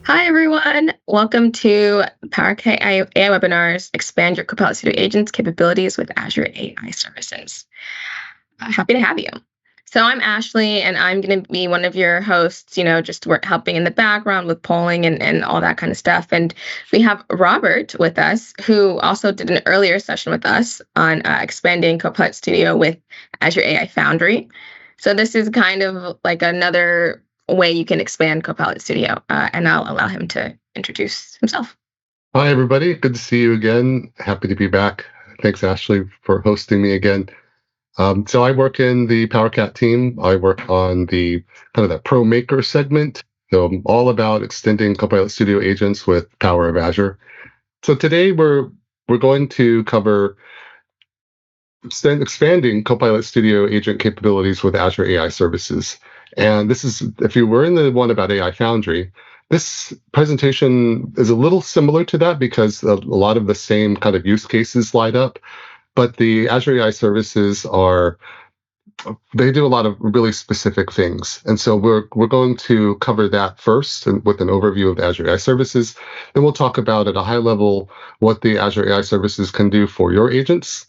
Hi, everyone. Welcome to PowerCAT AI webinars. Expand your Copilot Studio Agents capabilities with Azure AI Services. Happy to have you. So I'm Ashley, and I'm going to be one of your hosts, just helping in the background with polling and all that kind of stuff. And we have Robert with us, who also did an earlier session with us on expanding Copilot Studio with Azure AI Foundry. So this is kind of like another way you can expand Copilot Studio, and I'll allow him to introduce himself. Hi, everybody. Good to see you again. Happy to be back. Thanks, Ashley, for hosting me again. So I work in the PowerCAT team. I work on the kind of the Pro Maker segment. So I'm all about extending Copilot Studio agents with Power of Azure. So today we're going to cover expanding Copilot Studio agent capabilities with Azure AI Services. And this is, if you were in the one about AI Foundry, this presentation is a little similar to that because a lot of the same kind of use cases light up. But the Azure AI Services they do a lot of really specific things. And so we're going to cover that first and with an overview of Azure AI Services. Then we'll talk about at a high level what the Azure AI Services can do for your agents.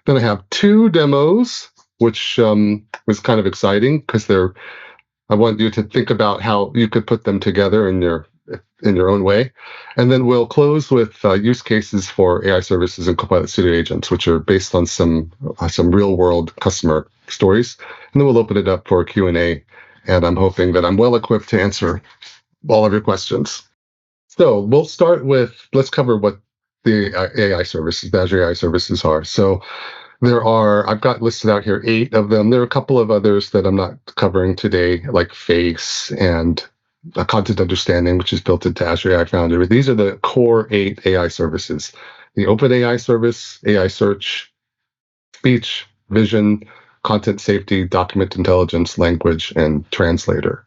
Then I have two demos, which was kind of exciting because I want you to think about how you could put them together in your own way. And then we'll close with use cases for AI services and Copilot Studio agents, which are based on some real world customer stories. And then we'll open it up for Q&A. And I'm hoping that I'm well equipped to answer all of your questions. So we'll start with, let's cover what the AI services, the Azure AI services are. So I've got listed out here 8 of them. There are a couple of others that I'm not covering today, like Face and Content Understanding, which is built into Azure AI Foundry. But these are the core 8 AI services: the OpenAI service, AI search, speech, vision, content safety, document intelligence, language, and translator.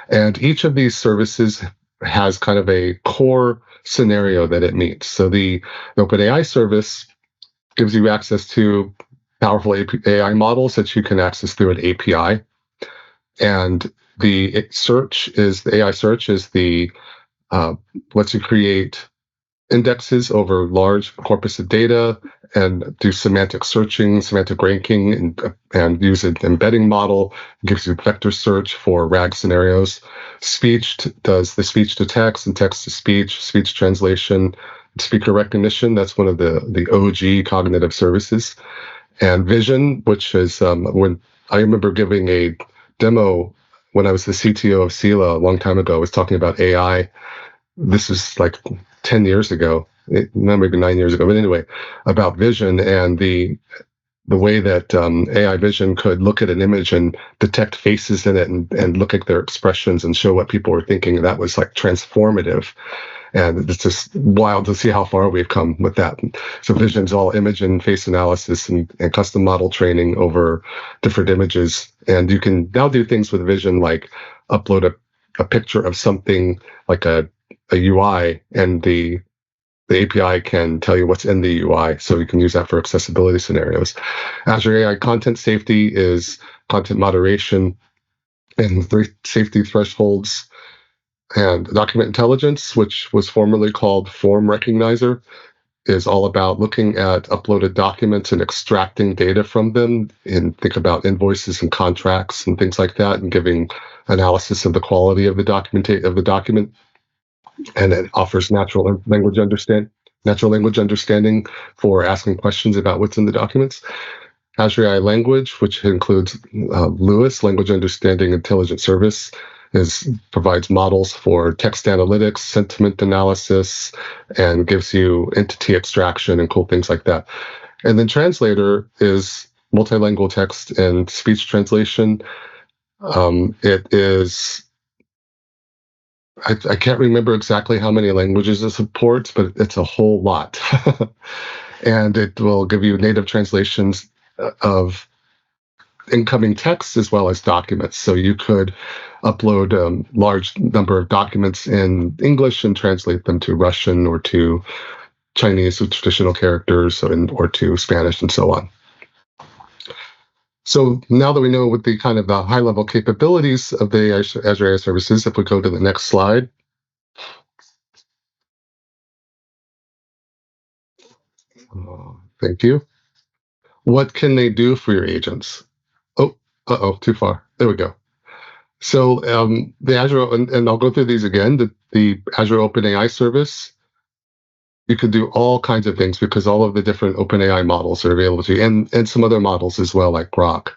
And each of these services has kind of a core scenario that it meets. So the OpenAI service gives you access to powerful AI models that you can access through an API. And the AI search is the lets you create indexes over large corpus of data and do semantic searching, semantic ranking, and use an embedding model. It gives you vector search for RAG scenarios. Does the speech to text and text to speech, speech translation, speaker recognition. That's one of the OG cognitive services. And vision, which is when I remember giving a demo when I was the CTO of Sila a long time ago, I was talking about AI. This is like 10 years ago, maybe 9 years ago, but anyway, about vision and the way that AI vision could look at an image and detect faces in it and look at their expressions and show what people were thinking. And that was like transformative. And it's just wild to see how far we've come with that. So vision is all image and face analysis and custom model training over different images. And you can now do things with vision like upload a picture of something like a UI, and the API can tell you what's in the UI, so you can use that for accessibility scenarios. Azure AI Content Safety is content moderation and safety thresholds. And document intelligence, which was formerly called form recognizer, is all about looking at uploaded documents and extracting data from them, and think about invoices and contracts and things like that, and giving analysis of the quality of the document. And it offers natural language understanding for asking questions about what's in the documents. Azure AI Language, which includes LUIS, Language Understanding Intelligent Service, provides models for text analytics, sentiment analysis, and gives you entity extraction and cool things like that. And then Translator is multilingual text and speech translation. It is, I can't remember exactly how many languages it supports, but it's a whole lot. And it will give you native translations of incoming text as well as documents. So you could upload a large number of documents in English and translate them to Russian or to Chinese with traditional characters or to Spanish and so on. So now that we know what the kind of the high-level capabilities of the Azure AI Services, if we go to the next slide, Thank you. What can they do for your agents? Oh, too far. There we go. So the Azure, and I'll go through these again. The Azure OpenAI service, you can do all kinds of things because all of the different OpenAI models are available to you, and some other models as well, like Grok.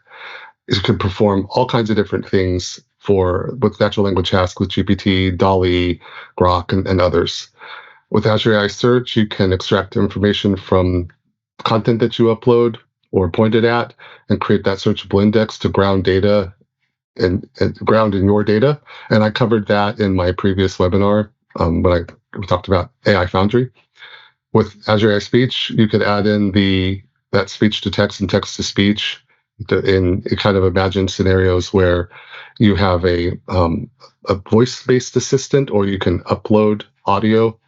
You can perform all kinds of different things with natural language tasks with GPT, DALL-E, Grok, and others. With Azure AI Search, you can extract information from content that you upload or pointed at and create that searchable index to ground data and ground in your data. And I covered that in my previous webinar when we talked about AI Foundry. With Azure AI Speech, you could add in that speech to text and text to speech in kind of imagined scenarios where you have a voice-based assistant, or you can upload audio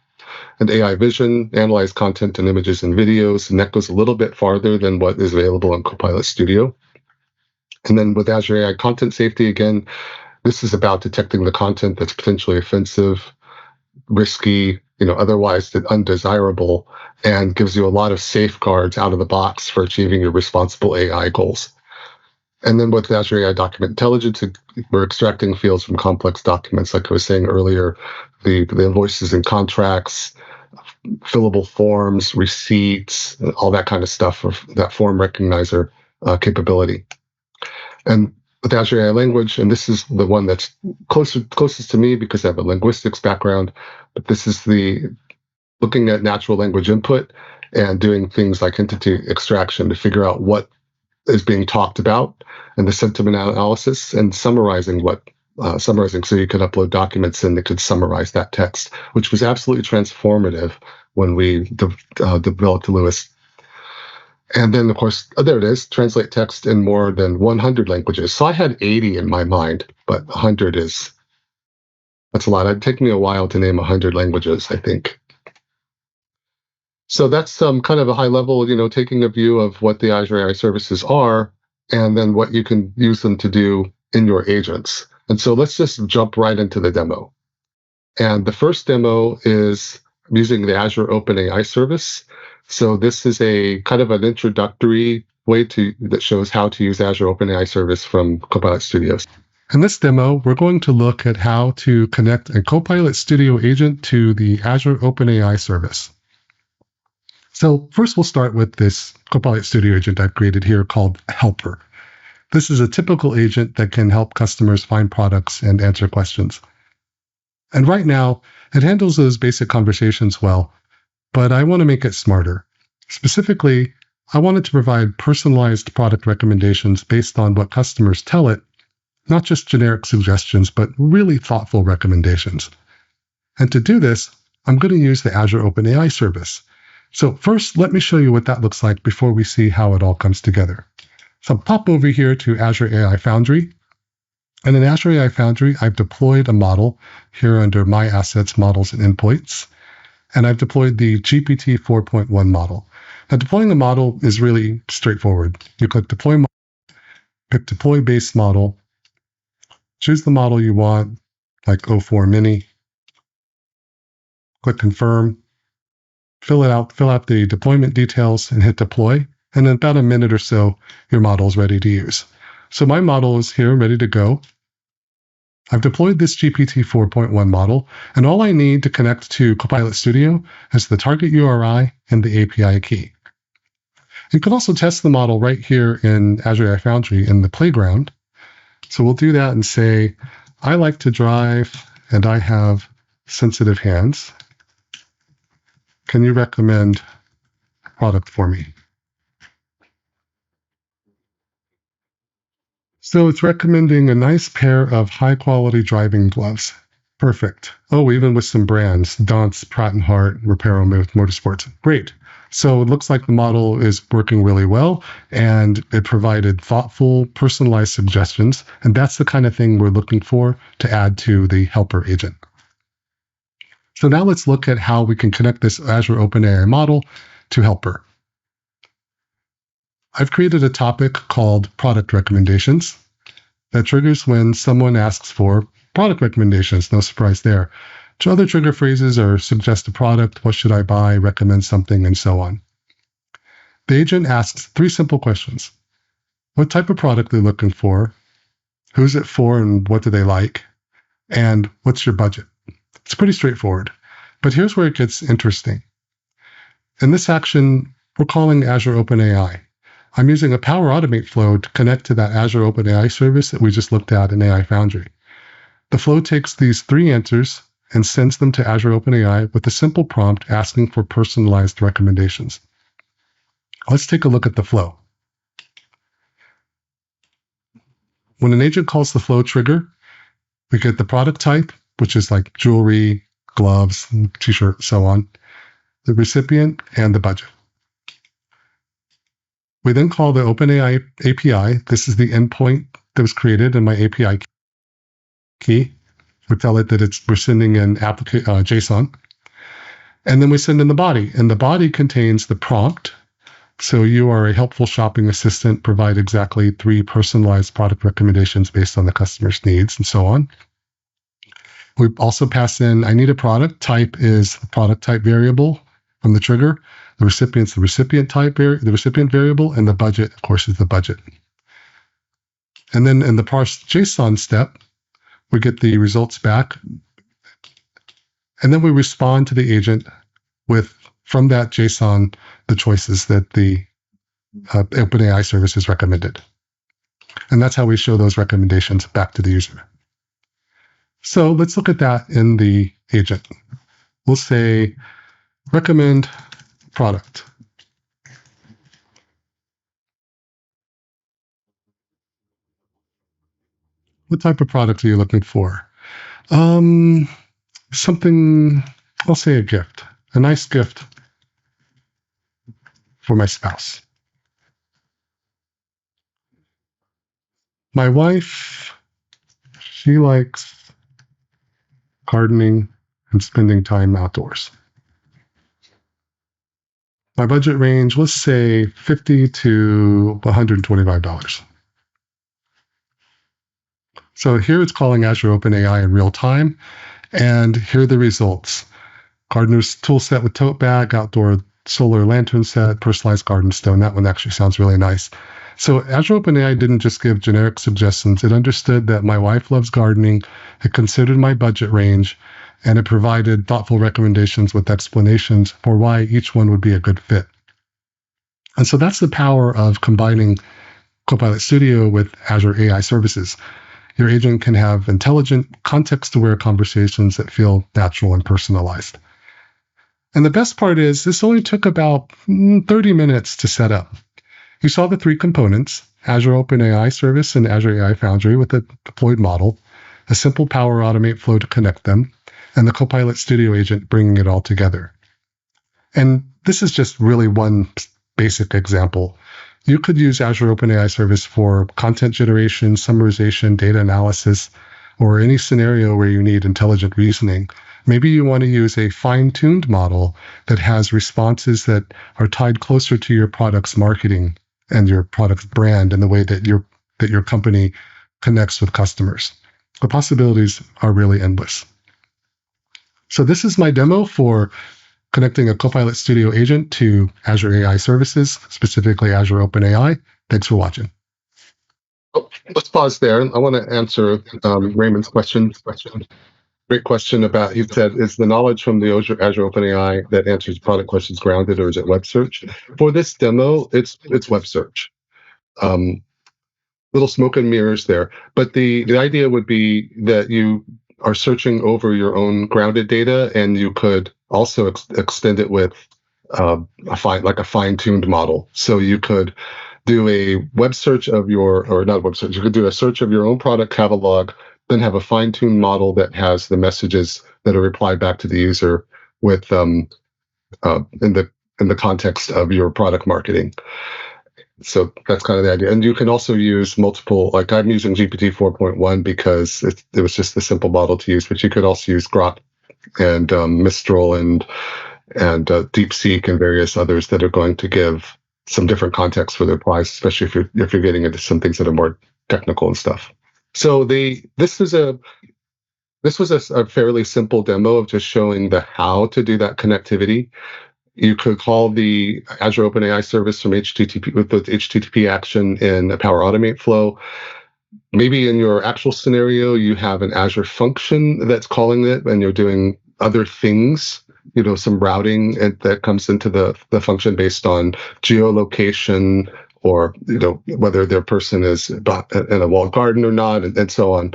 and AI vision, analyze content and images and videos, and that goes a little bit farther than what is available in Copilot Studio. And then with Azure AI Content Safety, again, this is about detecting the content that's potentially offensive, risky, otherwise undesirable, and gives you a lot of safeguards out of the box for achieving your responsible AI goals. And then with Azure AI Document Intelligence, we're extracting fields from complex documents, like I was saying earlier, the invoices and contracts, fillable forms, receipts, all that kind of stuff, of that form recognizer capability. And with Azure AI Language, and this is the one that's closest to me because I have a linguistics background, but this is looking at natural language input and doing things like entity extraction to figure out what is being talked about, and the sentiment analysis, and summarizing so you could upload documents and it could summarize that text, which was absolutely transformative when we developed Lewis. And then, of course, there it is, translate text in more than 100 languages. So I had 80 in my mind, but 100 that's a lot. It'd take me a while to name 100 languages, I think. So that's kind of a high level, taking a view of what the Azure AI services are, and then what you can use them to do in your agents. And so let's just jump right into the demo. And the first demo is using the Azure OpenAI service. So this is a kind of an introductory way that shows how to use Azure OpenAI service from Copilot Studios. In this demo, we're going to look at how to connect a Copilot Studio agent to the Azure OpenAI service. So first, we'll start with this Copilot Studio agent I've created here called Helper. This is a typical agent that can help customers find products and answer questions. And right now, it handles those basic conversations well, but I want to make it smarter. Specifically, I want it to provide personalized product recommendations based on what customers tell it, not just generic suggestions, but really thoughtful recommendations. And to do this, I'm going to use the Azure OpenAI service. So first, let me show you what that looks like before we see how it all comes together. So I'll pop over here to Azure AI Foundry. And in Azure AI Foundry, I've deployed a model here under My Assets, Models, and Endpoints. And I've deployed the GPT 4.1 model. Now, deploying a model is really straightforward. You click Deploy, pick Deploy Base Model, choose the model you want, like O4 Mini, click Confirm, fill out the deployment details, and hit Deploy. And in about a minute or so, your model is ready to use. So my model is here, ready to go. I've deployed this GPT 4.1 model, and all I need to connect to Copilot Studio is the target URI and the API key. You can also test the model right here in Azure AI Foundry in the playground. So we'll do that and say, I like to drive, and I have sensitive hands. Can you recommend a product for me? So it's recommending a nice pair of high-quality driving gloves. Perfect. Oh, even with some brands, Dansk, Pratt & Hart, Reparo Motorsports. Great. So it looks like the model is working really well, and it provided thoughtful, personalized suggestions, and that's the kind of thing we're looking for to add to the Helper agent. So now let's look at how we can connect this Azure OpenAI model to Helper. I've created a topic called Product Recommendations that triggers when someone asks for product recommendations. No surprise there. So other trigger phrases are suggest a product, what should I buy, recommend something, and so on. The agent asks 3 simple questions. What type of product they're looking for, who's it for and what do they like, and what's your budget? It's pretty straightforward. But here's where it gets interesting. In this action, we're calling Azure OpenAI. I'm using a Power Automate flow to connect to that Azure OpenAI service that we just looked at in AI Foundry. The flow takes these 3 answers and sends them to Azure OpenAI with a simple prompt asking for personalized recommendations. Let's take a look at the flow. When an agent calls the flow trigger, we get the product type, which is like jewelry, gloves, t-shirt, so on, the recipient, and the budget. We then call the OpenAI API. This is the endpoint that was created in my API key. We tell it that we're sending in JSON. And then we send in the body. And the body contains the prompt. So you are a helpful shopping assistant, provide exactly 3 personalized product recommendations based on the customer's needs, and so on. We also pass in, I need a product. Type is the product type variable from the trigger. The recipient's the recipient type, the recipient variable, and the budget, of course, is the budget. And then in the parse JSON step, we get the results back. And then we respond to the agent with, from that JSON, the choices that the OpenAI service has recommended. And that's how we show those recommendations back to the user. So let's look at that in the agent. We'll say, recommend product. What type of product are you looking for? Something, I'll say a gift, a nice gift for my spouse. My wife, she likes gardening and spending time outdoors. My budget range, let's say $50 to $125. So here it's calling Azure OpenAI in real time, and here are the results. Gardener's tool set with tote bag, outdoor solar lantern set, personalized garden stone. That one actually sounds really nice. So Azure OpenAI didn't just give generic suggestions. It understood that my wife loves gardening, it considered my budget range, and it provided thoughtful recommendations with explanations for why each one would be a good fit. And so that's the power of combining Copilot Studio with Azure AI Services. Your agent can have intelligent, context-aware conversations that feel natural and personalized. And the best part is this only took about 30 minutes to set up. You saw the 3 components, Azure OpenAI Service and Azure AI Foundry with a deployed model, a simple Power Automate flow to connect them, and the Copilot Studio agent bringing it all together. And this is just really one basic example. You could use Azure OpenAI Service for content generation, summarization, data analysis, or any scenario where you need intelligent reasoning. Maybe you want to use a fine-tuned model that has responses that are tied closer to your product's marketing and your product's brand and the way that your company connects with customers. The possibilities are really endless. So this is my demo for connecting a Copilot Studio agent to Azure AI Services, specifically Azure OpenAI. Thanks for watching. Oh, let's pause there. I want to answer Raymond's question. Great question about, he said, is the knowledge from the Azure OpenAI that answers product questions grounded, or is it web search? For this demo, it's web search. Little smoke and mirrors there. But the idea would be that you are searching over your own grounded data, and you could also extend it with a fine-tuned model. So you could do a web search of or not web search, you could do a search of your own product catalog, then have a fine-tuned model that has the messages that are replied back to the user with in the context of your product marketing. So that's kind of the idea. And you can also use multiple, like I'm using GPT 4.1 because it was just the simple model to use, but you could also use Grok and Mistral and DeepSeek and various others that are going to give some different context for the replies, especially if you're getting into some things that are more technical and stuff. So this was a fairly simple demo of just showing the how to do that connectivity. You could call the Azure OpenAI service from HTTP with the HTTP action in a Power Automate flow. Maybe in your actual scenario, you have an Azure function that's calling it, and you're doing other things, some routing that comes into the function based on geolocation, or whether their person is in a walled garden or not, and so on.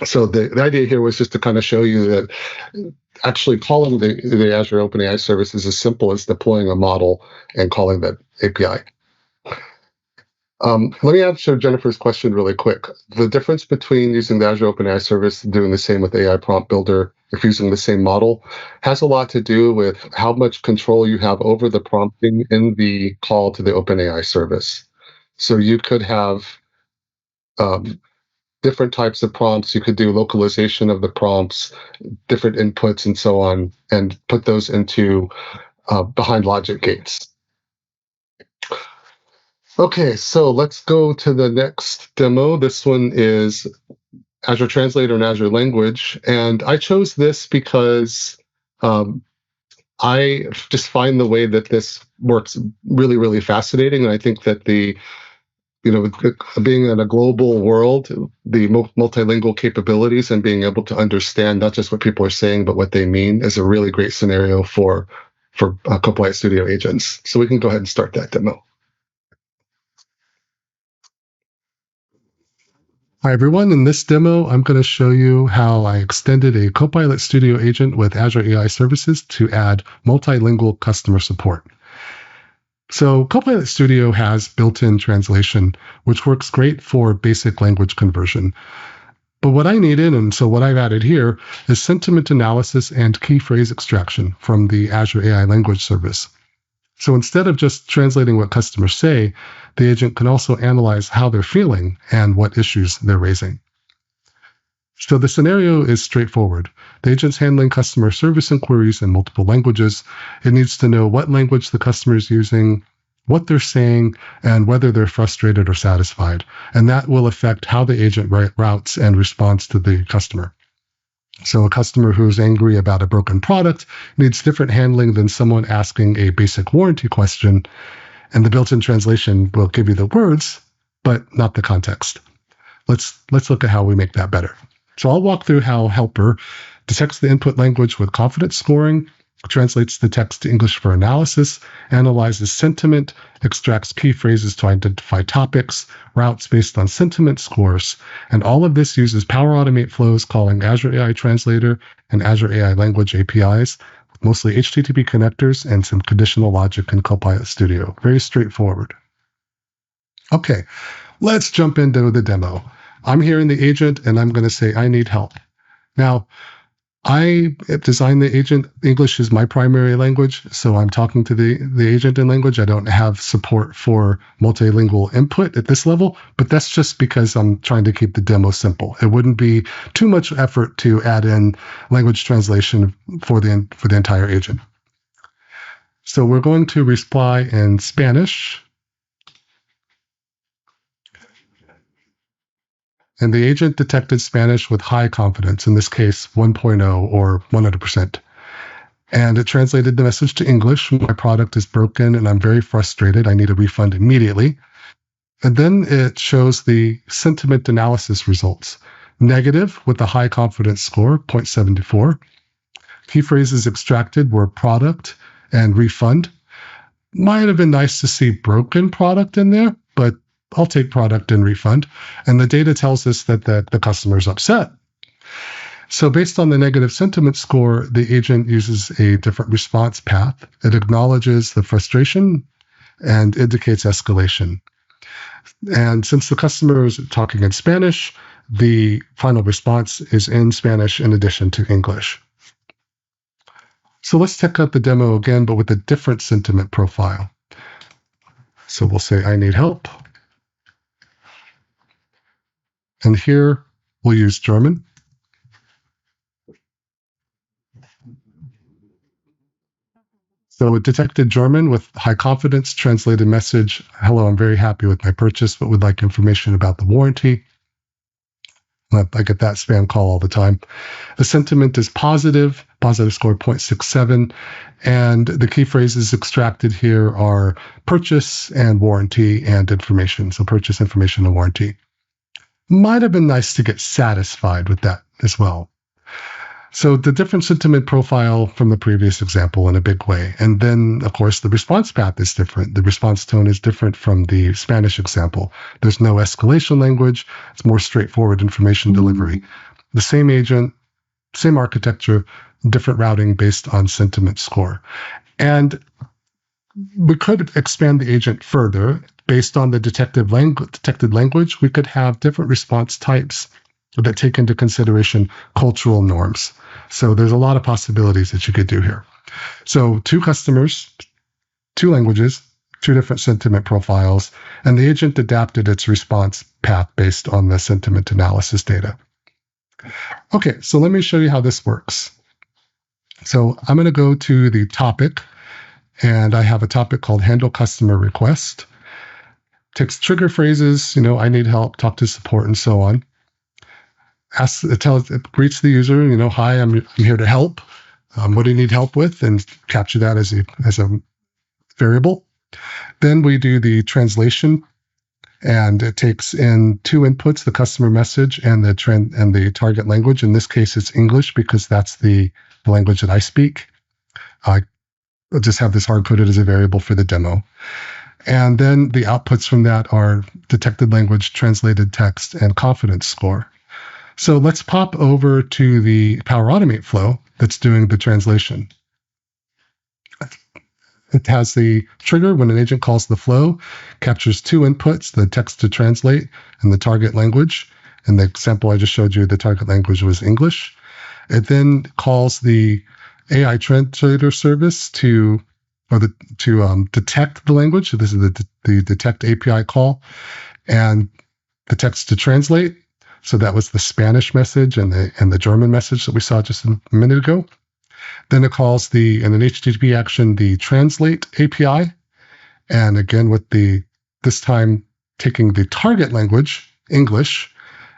So the idea here was just to kind of show you that actually calling the Azure OpenAI service is as simple as deploying a model and calling that API. Let me answer Jennifer's question really quick. The difference between using the Azure OpenAI service and doing the same with AI Prompt Builder, if using the same model, has a lot to do with how much control you have over the prompting in the call to the OpenAI service. So you could have different types of prompts. You could do localization of the prompts, different inputs, and so on, and put those into behind logic gates. Okay, so let's go to the next demo. This one is Azure Translator and Azure Language. And I chose this because I just find the way that this works really, really fascinating. And I think that being in a global world, the multilingual capabilities and being able to understand not just what people are saying, but what they mean is a really great scenario for Copilot Studio agents. So we can go ahead and start that demo. Hi, everyone. In this demo, I'm going to show you how I extended a Copilot Studio agent with Azure AI Services to add multilingual customer support. So Copilot Studio has built-in translation, which works great for basic language conversion. But what I needed, and so what I've added here, is sentiment analysis and key phrase extraction from the Azure AI Language Service. So instead of just translating what customers say, the agent can also analyze how they're feeling and what issues they're raising. So the scenario is straightforward. The agent's handling customer service inquiries in multiple languages. It needs to know what language the customer is using, what they're saying, and whether they're frustrated or satisfied. And that will affect how the agent routes and responds to the customer. So a customer who's angry about a broken product needs different handling than someone asking a basic warranty question, and the built-in translation will give you the words, but not the context. Let's look at how we make that better. So I'll walk through how Helper detects the input language with confidence scoring, translates the text to English for analysis, analyzes sentiment, extracts key phrases to identify topics, routes based on sentiment scores, and all of this uses Power Automate flows calling Azure AI Translator and Azure AI Language APIs, with mostly HTTP connectors and some conditional logic in Copilot Studio. Very straightforward. Okay, let's jump into the demo. I'm here in the agent, and I'm going to say, I need help. Now, I designed the agent. English is my primary language, so I'm talking to the agent in language. I don't have support for multilingual input at this level, but that's just because I'm trying to keep the demo simple. It wouldn't be too much effort to add in language translation for the entire agent. So we're going to reply in Spanish. And the agent detected Spanish with high confidence, in this case 1.0 or 100%. And it translated the message to English. My product is broken and I'm very frustrated. I need a refund immediately. And then it shows the sentiment analysis results. Negative with a high confidence score, 0.74. Key phrases extracted were product and refund. Might have been nice to see broken product in there, but I'll take product and refund. And the data tells us that the customer's upset. So based on the negative sentiment score, the agent uses a different response path. It acknowledges the frustration and indicates escalation. And since the customer is talking in Spanish, the final response is in Spanish in addition to English. So let's check out the demo again, but with a different sentiment profile. So we'll say, I need help. And here we'll use German. So it detected German with high confidence, translated message, hello, I'm very happy with my purchase, but would like information about the warranty. I get that spam call all the time. The sentiment is positive score 0.67, and the key phrases extracted here are purchase and warranty and information. So purchase, information, and warranty. Might have been nice to get satisfied with that as well. So the different sentiment profile from the previous example in a big way. And then, of course, the response path is different. The response tone is different from the Spanish example. There's no escalation language. It's more straightforward information delivery. The same agent, same architecture, different routing based on sentiment score. And we could expand the agent further based on the detected language. We could have different response types that take into consideration cultural norms. So there's a lot of possibilities that you could do here. So 2 customers, 2 languages, 2 different sentiment profiles, and the agent adapted its response path based on the sentiment analysis data. Okay, so let me show you how this works. So I'm going to go to the topic, and I have a topic called Handle Customer Request. Takes trigger phrases, I need help, talk to support, and so on. It greets the user, hi, I'm here to help. What do you need help with? And capture that as a variable. Then we do the translation, and it takes in 2 inputs: the customer message and the target language. In this case, it's English because that's the language that I speak. I'll just have this hard-coded as a variable for the demo. And then the outputs from that are detected language, translated text, and confidence score. So let's pop over to the Power Automate flow that's doing the translation. It has the trigger when an agent calls the flow, captures 2 inputs, the text to translate and the target language. In the example I just showed you, the target language was English. It then calls the AI Translator service to detect the language. So this is the detect API call, and the text to translate. So that was the Spanish message and the German message that we saw just a minute ago. Then it calls in an HTTP action, the translate API. And again, this time taking the target language, English,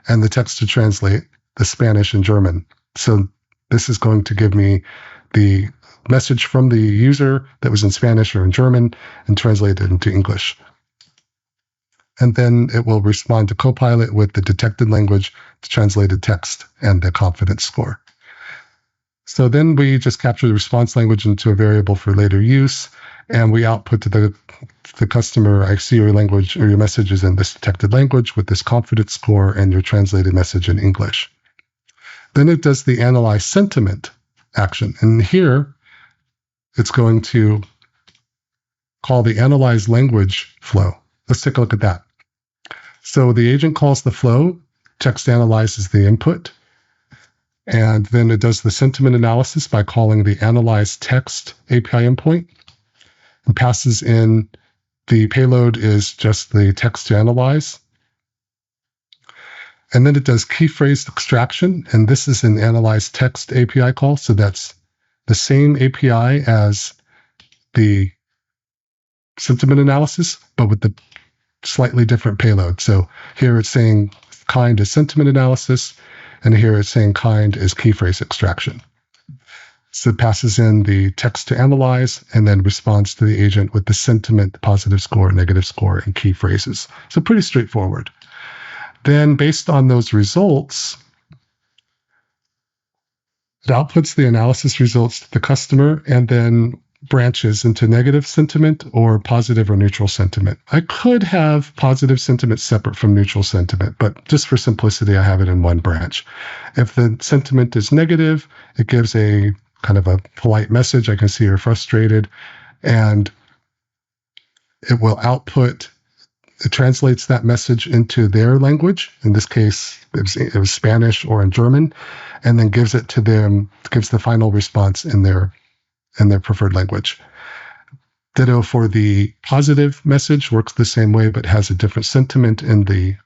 and the text to translate, the Spanish and German. So this is going to give me the message from the user that was in Spanish or in German and translate it into English. And then it will respond to Copilot with the detected language, the translated text, and the confidence score. So then we just capture the response language into a variable for later use, and we output to the customer, I see your language or your message is in this detected language with this confidence score and your translated message in English. Then it does the analyze sentiment action. And here it's going to call the analyze language flow. Let's take a look at that. So the agent calls the flow, text analyzes the input, and then it does the sentiment analysis by calling the analyze text API endpoint and passes in the payload is just the text to analyze. And then it does key phrase extraction, and this is an analyze text API call. So that's the same API as the sentiment analysis, but with the slightly different payload. So here it's saying kind is sentiment analysis, and here it's saying kind is key phrase extraction. So it passes in the text to analyze and then responds to the agent with the sentiment, positive score, negative score, and key phrases. So pretty straightforward. Then based on those results, it outputs the analysis results to the customer and then branches into negative sentiment or positive or neutral sentiment. I could have positive sentiment separate from neutral sentiment, but just for simplicity, I have it in one branch. If the sentiment is negative, it gives a kind of a polite message. I can see you're frustrated, and it will output, it translates that message into their language. In this case, it was Spanish or in German, and then gives it to them, gives the final response in their preferred language. Ditto for the positive message, works the same way, but has a different sentiment in the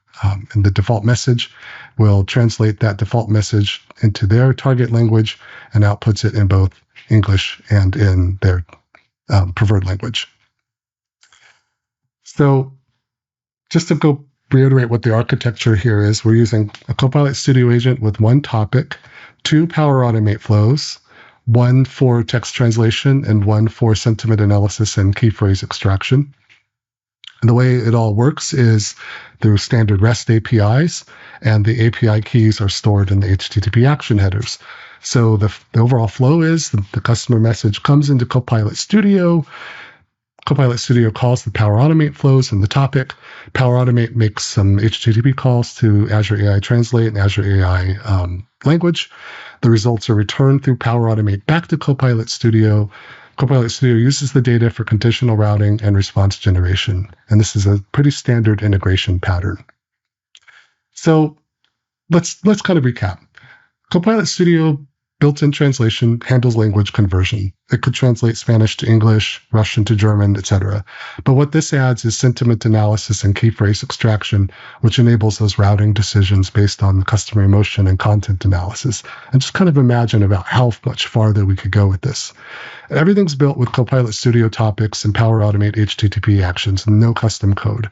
default message. We'll translate that default message into their target language and outputs it in both English and in their preferred language. So just to go reiterate what the architecture here is. We're using a Copilot Studio Agent with one topic, 2 Power Automate flows, 1 for text translation, and 1 for sentiment analysis and key phrase extraction. And the way it all works is through standard REST APIs, and the API keys are stored in the HTTP action headers. So the overall flow is the customer message comes into Copilot Studio. Copilot Studio calls the Power Automate flows in the topic. Power Automate makes some HTTP calls to Azure AI Translate and Azure AI Language. The results are returned through Power Automate back to Copilot Studio. Copilot Studio uses the data for conditional routing and response generation. And this is a pretty standard integration pattern. So let's kind of recap. Copilot Studio built-in translation handles language conversion. It could translate Spanish to English, Russian to German, etc. But what this adds is sentiment analysis and key phrase extraction, which enables those routing decisions based on customer emotion and content analysis. And just kind of imagine about how much farther we could go with this. Everything's built with Copilot Studio topics and Power Automate HTTP actions, no custom code.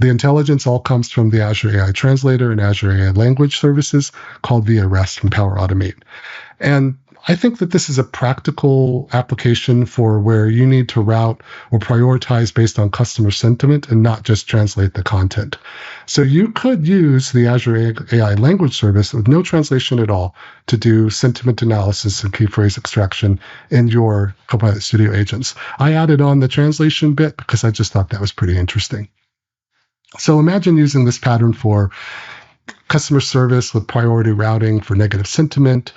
The intelligence all comes from the Azure AI Translator and Azure AI Language Services called via REST and Power Automate. And I think that this is a practical application for where you need to route or prioritize based on customer sentiment and not just translate the content. So you could use the Azure AI Language Service with no translation at all to do sentiment analysis and key phrase extraction in your Copilot Studio agents. I added on the translation bit because I just thought that was pretty interesting. So imagine using this pattern for customer service with priority routing for negative sentiment,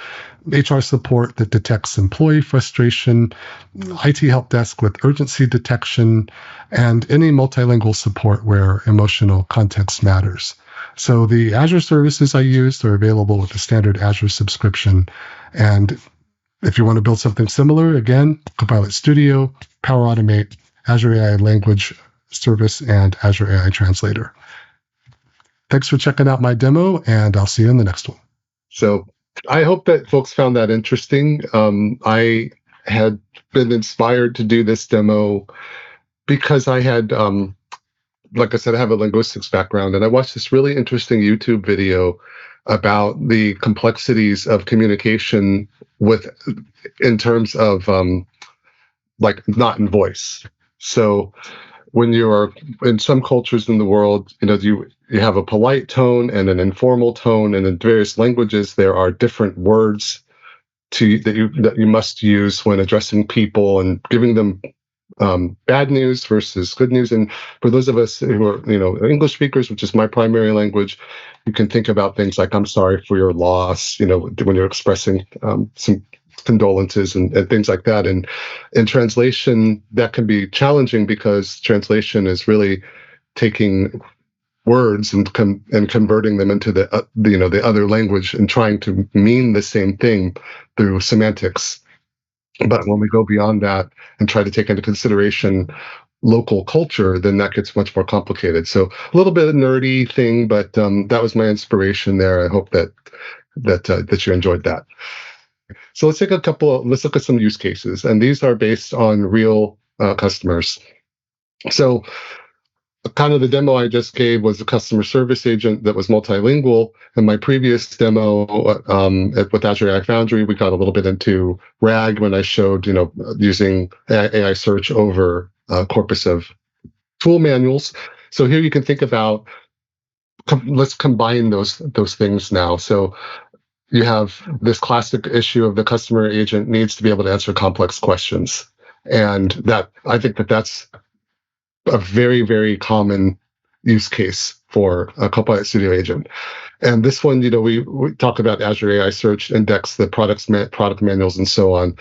HR support that detects employee frustration, IT help desk with urgency detection, and any multilingual support where emotional context matters. So the Azure services I used are available with the standard Azure subscription. And if you want to build something similar, again, Copilot Studio, Power Automate, Azure AI Language Service, and Azure AI Translator. Thanks for checking out my demo, and I'll see you in the next one. So I hope that folks found that interesting. I had been inspired to do this demo because I had, like I said, I have a linguistics background, and I watched this really interesting YouTube video about the complexities of communication in terms of like not in voice. So when you are in some cultures in the world, you have a polite tone and an informal tone, and in various languages there are different words that you must use when addressing people and giving them bad news versus good news. And for those of us who are English speakers, which is my primary language, you can think about things like "I'm sorry for your loss," when you're expressing some condolences and things like that. And in translation, that can be challenging because translation is really taking words and converting them into the other language and trying to mean the same thing through semantics. But when we go beyond that and try to take into consideration local culture, then that gets much more complicated. So a little bit of a nerdy thing, but that was my inspiration there. I hope that you enjoyed that. So let's look at some use cases, and these are based on real customers. So kind of the demo I just gave was a customer service agent that was multilingual. In my previous demo with Azure AI Foundry, we got a little bit into RAG when I showed, using AI search over a corpus of tool manuals. So here you can think about, let's combine those things now. So you have this classic issue of the customer agent needs to be able to answer complex questions. And I think that's a very, very common use case for a Copilot Studio agent. And this one, we talk about Azure AI Search, index the product manuals, and so on.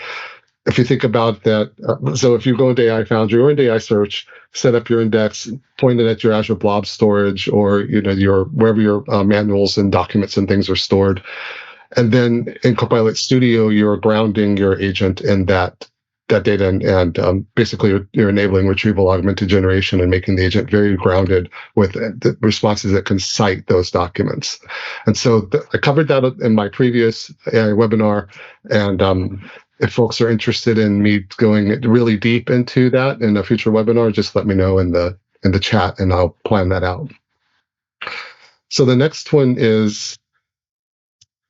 If you think about that, so if you go into AI Foundry or into AI Search, set up your index, point it at your Azure Blob storage or wherever your manuals and documents and things are stored. And then in Copilot Studio, you're grounding your agent in that data, and basically you're enabling retrieval augmented generation and making the agent very grounded with the responses that can cite those documents. And so I covered that in my previous AI webinar, and if folks are interested in me going really deep into that in a future webinar, just let me know in the chat, and I'll plan that out. So the next one is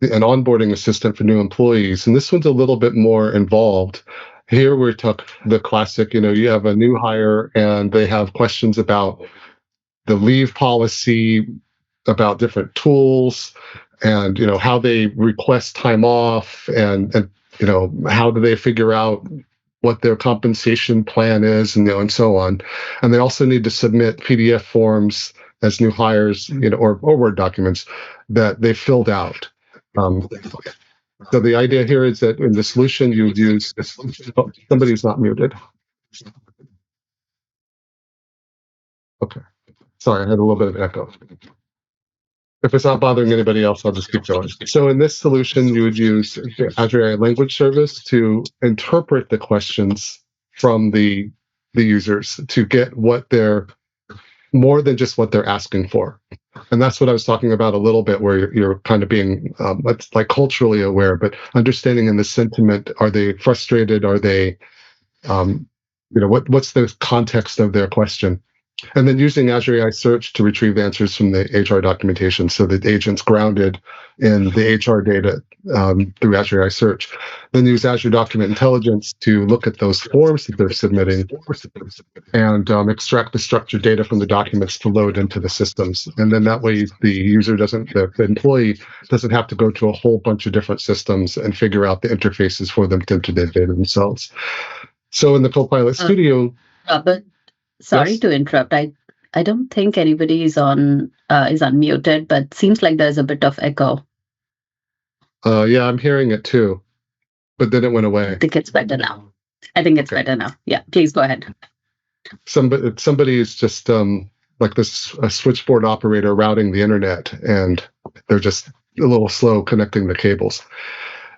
an onboarding assistant for new employees. And this one's a little bit more involved. Here we took the classic, you have a new hire and they have questions about the leave policy, about different tools, and how they request time off, and how do they figure out what their compensation plan is, and so on. And they also need to submit PDF forms as new hires, or Word documents that they filled out. So the idea here is that in the solution you would use, oh, somebody's not muted. Okay. Sorry, I had a little bit of echo. If it's not bothering anybody else, I'll just keep going. So in this solution, you would use the Azure AI language service to interpret the questions from the users to get what they're more than just what they're asking for. And that's what I was talking about a little bit, where you're kind of being like culturally aware, but understanding in the sentiment. Are they frustrated? Are they, what's the context of their question? And then using Azure AI Search to retrieve answers from the HR documentation, so that the agent's grounded in the HR data through Azure AI Search. Then use Azure Document Intelligence to look at those forms that they're submitting and extract the structured data from the documents to load into the systems. And then that way the employee doesn't have to go to a whole bunch of different systems and figure out the interfaces for them to enter their data themselves. So in the Copilot Studio... Robert, sorry to interrupt. I don't think anybody is unmuted, but seems like there's a bit of echo. Yeah, I'm hearing it too, but then it went away. I think it's better now. Better now. Yeah, please go ahead. Somebody is just like this a switchboard operator routing the internet, and they're just a little slow connecting the cables.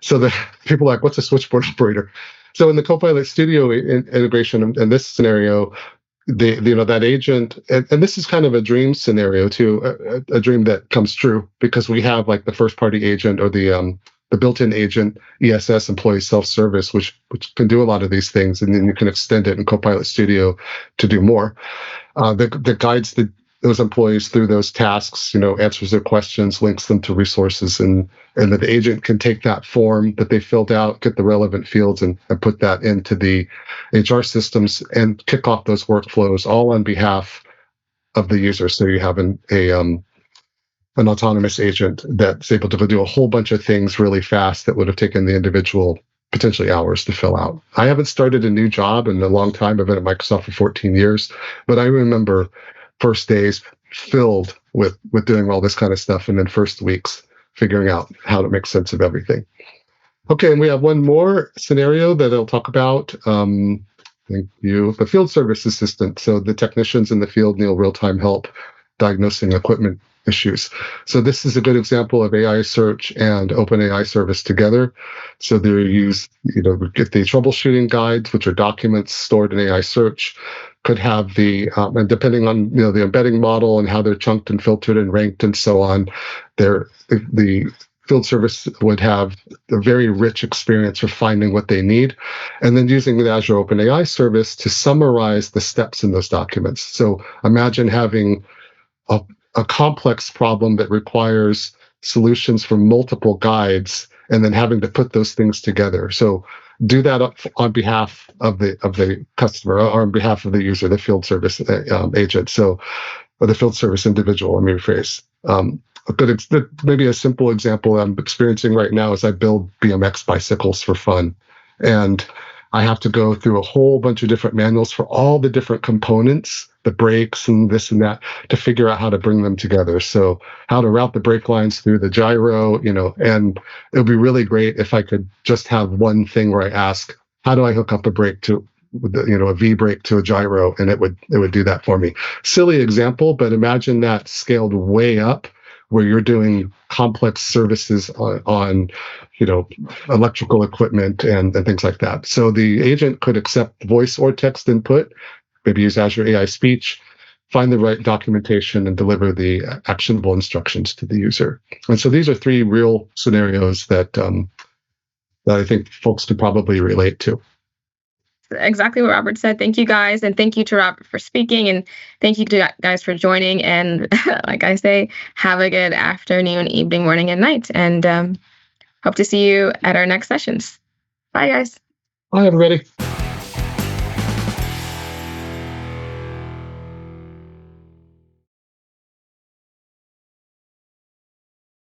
So the people are like, what's a switchboard operator? So in the Copilot Studio integration in this scenario, that agent, and this is kind of a dream scenario too, a dream that comes true, because we have like the first party agent, or the built-in agent, ESS, employee self-service, which can do a lot of these things, and then you can extend it in Copilot Studio to do more. That guides those employees through those tasks, answers their questions, links them to resources, and then the agent can take that form that they filled out, get the relevant fields, and put that into the HR systems and kick off those workflows, all on behalf of the user. So you have an autonomous agent that's able to do a whole bunch of things really fast that would have taken the individual potentially hours to fill out. I haven't started a new job in a long time. I've been at Microsoft for 14 years, but I remember first days filled with doing all this kind of stuff, and then first weeks figuring out how to make sense of everything. Okay, and we have one more scenario that I'll talk about. Thank you. The field service assistant. So the technicians in the field need real-time help diagnosing equipment issues. So this is a good example of AI search and OpenAI service together. So they use, get the troubleshooting guides, which are documents stored in AI search, could have and depending on, the embedding model and how they're chunked and filtered and ranked and so on, the field service would have a very rich experience for finding what they need, and then using the Azure OpenAI service to summarize the steps in those documents. So imagine having a complex problem that requires solutions from multiple guides, and then having to put those things together. So do that on behalf of the customer, or on behalf of the user, the field service agent. Or the field service individual. Let me rephrase. Maybe a simple example I'm experiencing right now is I build BMX bicycles for fun, and I have to go through a whole bunch of different manuals for all the different components, the brakes and this and that, to figure out how to bring them together. So how to route the brake lines through the gyro, and it would be really great if I could just have one thing where I ask, how do I hook up a brake to, a V brake to a gyro, and it would do that for me. Silly example, but imagine that scaled way up, where you're doing complex services on electrical equipment and things like that. So the agent could accept voice or text input, maybe use Azure AI Speech, find the right documentation, and deliver the actionable instructions to the user. And so these are three real scenarios that I think folks could probably relate to. exactly what Robert said. Thank you guys. And thank you to Robert for speaking. And thank you to you guys for joining. And like I say, have a good afternoon, evening, morning, and night. And hope to see you at our next sessions. Bye, guys. Bye, everybody.